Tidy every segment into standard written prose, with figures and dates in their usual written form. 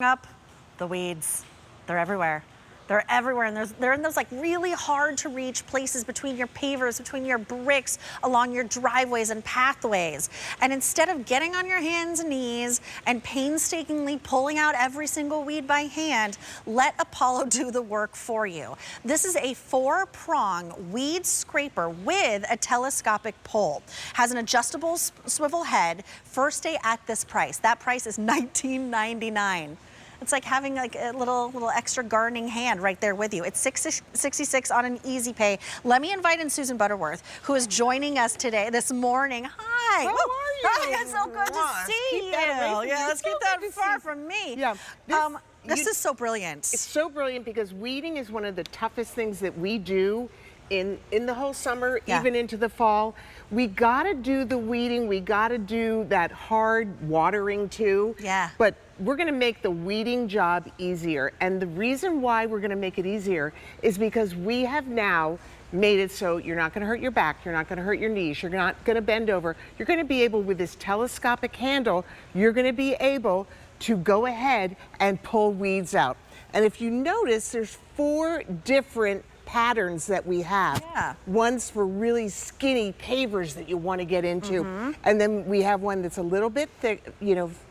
up the weeds. They're everywhere. They're everywhere, and they're in those like really hard to reach places between your pavers, between your bricks, along your driveways and pathways. And instead of getting on your hands and knees and painstakingly pulling out every single weed by hand, let Apollo do the work for you. This is a 4-prong weed scraper with a telescopic pole. Has an adjustable swivel head. First day at this price. That price is $19.99. It's like having like a little extra gardening hand right there with you. It's $66 on an easy pay. Let me invite in Susan Butterworth, who is joining us today, this morning. Hi. How are you? Hi, it's so good to see you. Yeah, let's keep that far from me. Yeah. This is so brilliant. It's so brilliant because weeding is one of the toughest things that we do in the whole summer, even into the fall. We gotta do the weeding, we gotta do that hard watering too. Yeah. But we're gonna make the weeding job easier. And the reason why we're gonna make it easier is because we have now made it so you're not gonna hurt your back, you're not gonna hurt your knees, you're not gonna bend over. You're gonna be able, with this telescopic handle, you're gonna be able to go ahead and pull weeds out. And if you notice, there's 4 different patterns that we have. Yeah. One's for really skinny pavers that you want to get into. And then we have one that's a little bit thick,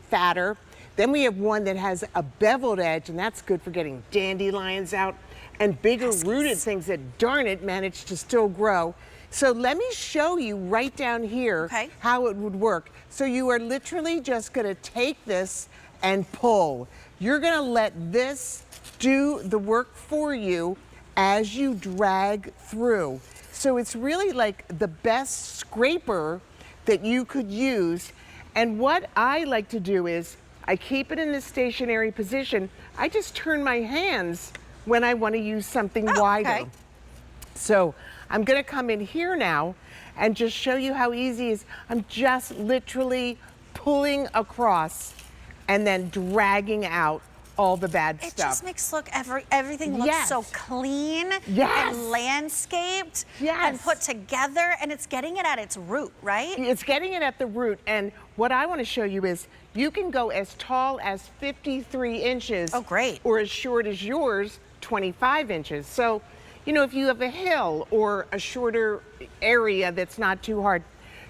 fatter. Then we have one that has a beveled edge, and that's good for getting dandelions out and bigger rooted things that, darn it, manage to still grow. So let me show you right down here how it would work. So you are literally just going to take this and pull. You're going to let this do the work for you as you drag through. So it's really like the best scraper that you could use. And what I like to do is I keep it in a stationary position. I just turn my hands when I want to use something wider. So I'm going to come in here now and just show you how easy it is. I'm just literally pulling across and then dragging out all the bad stuff. It just makes everything look so clean and landscaped and put together, and it's getting it at its root, right? It's getting it at the root. And what I want to show you is you can go as tall as 53 inches. Oh, great. Or as short as yours, 25 inches. So, if you have a hill or a shorter area that's not too hard,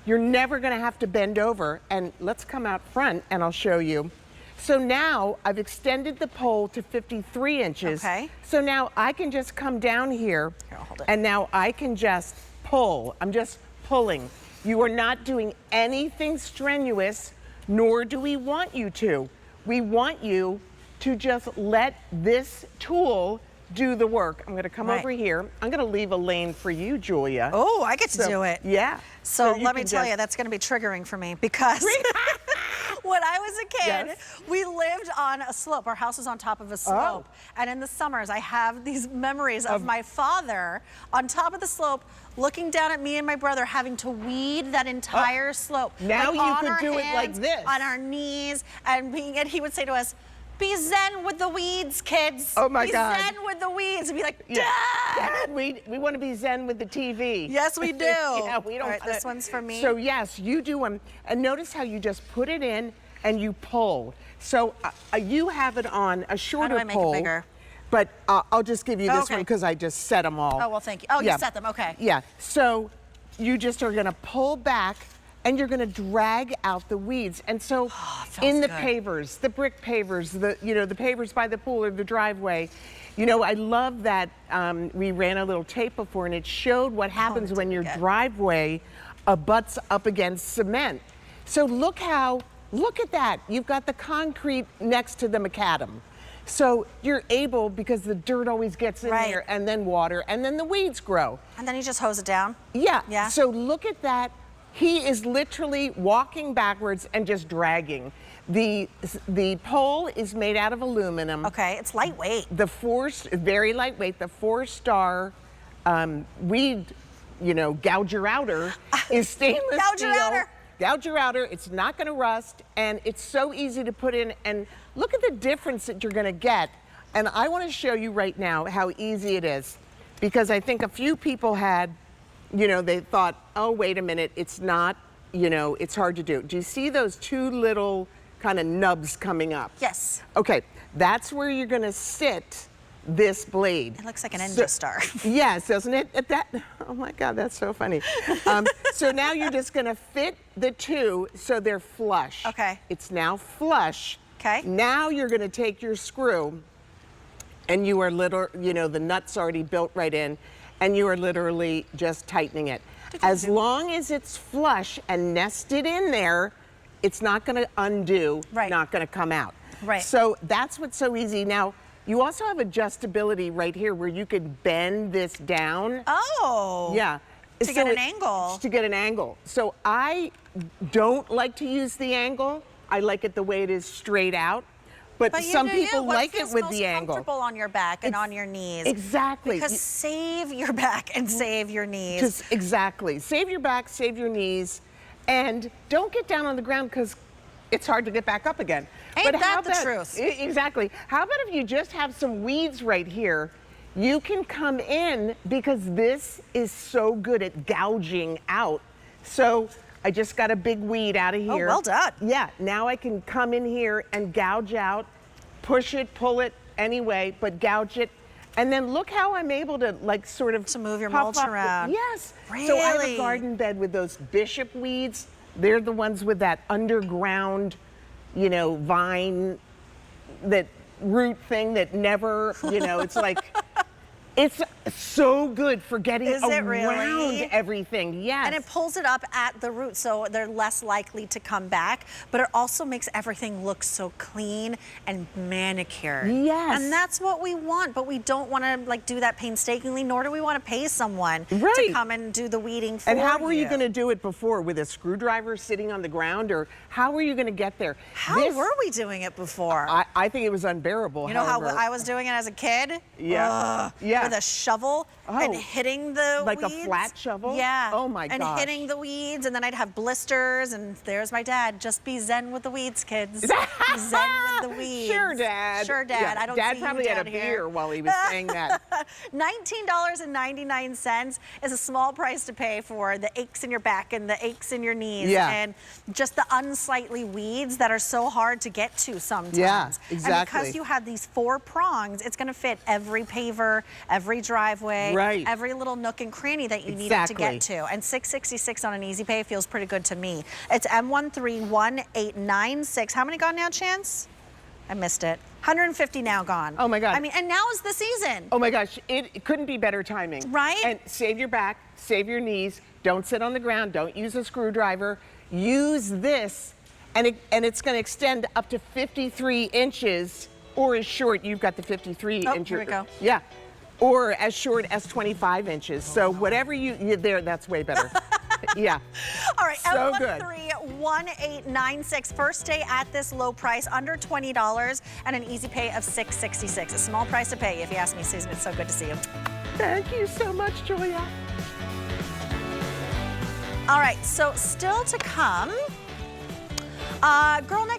you're never going to have to bend over. And let's come out front and I'll show you. So now I've extended the pole to 53 inches. So now I can just come down here and now I can just pull. I'm just pulling. You are not doing anything strenuous, nor do we want you to. We want you to just let this tool do the work. I'm gonna come over here. I'm gonna leave a lane for you, Julia. Oh, I get to do it. Yeah. So let me tell you, that's gonna be triggering for me because when I was a kid, we lived on a slope. Our house was on top of a slope. And in the summers, I have these memories of my father on top of the slope looking down at me and my brother having to weed that entire slope. Now like you could do it like this. On our knees, and he would say to us, "Be zen with the weeds, kids. Oh my God. Be zen with the weeds." And be like, Dad! We want to be zen with the TV. Yes, we do. Yeah, we don't. All right, this one's for me. So yes, you do them. And notice how you just put it in and you pull. So you have it on a shorter How do I make pole. it bigger? But I'll just give you this one because I just set them all. Oh, well, thank you. Oh, you set them, okay. Yeah, so you just are gonna pull back and you're gonna drag out the weeds. And so in the pavers, the brick pavers, the pavers by the pool or the driveway, I love that we ran a little tape before and it showed what happens when your driveway butts up against cement. So look at that. You've got the concrete next to the macadam. So you're able, because the dirt always gets in there, and then water, and then the weeds grow. And then you just hose it down? Yeah. So look at that. He is literally walking backwards and just dragging. The pole is made out of aluminum. Okay, it's lightweight. Very lightweight. The 4-star weed, gouger outer is stainless steel. Gouger outer, it's not gonna rust, and it's so easy to put in, and look at the difference that you're gonna get. And I wanna show you right now how easy it is, because I think a few people had, they thought, oh, wait a minute, it's not, it's hard to do. Do you see those 2 little kind of nubs coming up? Yes. Okay, That's where you're gonna sit this blade. It looks like an ninja star. Yes, doesn't it? Oh my God, that's so funny. So now you're just gonna fit the two so they're flush. Okay. It's now flush. Okay. Now you're gonna take your screw and you are the nut's already built right in, and you are literally just tightening it. As long as it's flush and nested in there, it's not gonna undo, not gonna come out. Right. So that's what's so easy. Now, you also have adjustability right here where you could bend this down. Oh. Yeah. To get an angle. To get an angle. So I don't like to use the angle. I like it the way it is straight out. But some people like it with the angle. Comfortable on your back and on your knees. Exactly. Because save your back and save your knees. Exactly. Save your back, save your knees, and don't get down on the ground because it's hard to get back up again. Ain't that the truth? Exactly. How about if you just have some weeds right here? You can come in because this is so good at gouging out. So I just got a big weed out of here. Oh, well done. Yeah, now I can come in here and gouge out, push it, pull it anyway, but gouge it. And then look how I'm able to sort of to move your mulch around. Yes. Really? So I have a garden bed with those bishop weeds. They're the ones with that underground, vine, that root thing that never, it's like, it's so good for getting around everything. Yes. And it pulls it up at the root, so they're less likely to come back, but it also makes everything look so clean and manicured. Yes. And that's what we want, but we don't want to do that painstakingly, nor do we want to pay someone to come and do the weeding for you. And how were you going to do it before? With a screwdriver sitting on the ground, or how were you going to get there? How were we doing it before? I think it was unbearable. You know how I was doing it as a kid? Yeah. With a shovel and hitting the weeds. Like a flat shovel? Yeah. Oh my gosh. And hitting the weeds, and then I'd have blisters, and there's my dad. Just be zen with the weeds, kids. Be zen with the weeds. Sure, Dad. Sure, Dad. Yeah. I don't Dad see probably you had down a here. beer while he was saying that. $19.99 is a small price to pay for the aches in your back and the aches in your knees. Yeah. And just the unsightly weeds that are so hard to get to sometimes. Yeah, exactly. And because you have these 4 prongs, it's going to fit every paver, every driveway, every little nook and cranny that you need it to get to. And $6.66 on an easy pay feels pretty good to me. It's M131896. How many gone now, Chance? I missed it. 150 now gone. Oh my God. I mean, and now is the season. Oh my gosh, it couldn't be better timing. Right? And save your back, save your knees. Don't sit on the ground. Don't use a screwdriver. Use this, and it's going to extend up to 53 inches, or as short. You've got the 53 inches. Here we go. Yeah. Or as short as 25 inches. So whatever you there, that's way better. Yeah. All right, so good. M131896. First day at this low price, under $20, and an easy pay of $6.66. A small price to pay, if you ask me, Susan. It's so good to see you. Thank you so much, Julia. All right, so still to come, girl next